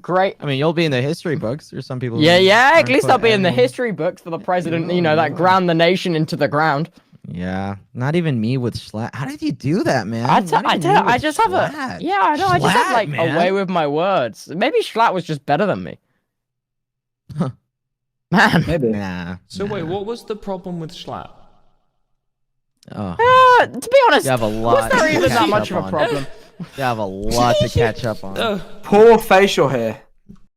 great. I mean, you'll be in the history books. There's some people. Yeah, who yeah. At aren't least put I'll be in the any- history books for the president. You know, that ground the nation into the ground. Yeah, not even me with Schlatt. How did you do that, man? I Not even me I with just have a. Schlatt. Yeah, I know. I just have Schlatt, like a man. way with my words. Maybe Schlatt was just better than me. Huh. Man. Maybe. Nah. So nah. wait, what was the problem with Schlatt? Oh, To be honest, you have a lot. was there to even catch that much up of a on. problem? You have a lot to catch up on. Poor facial hair.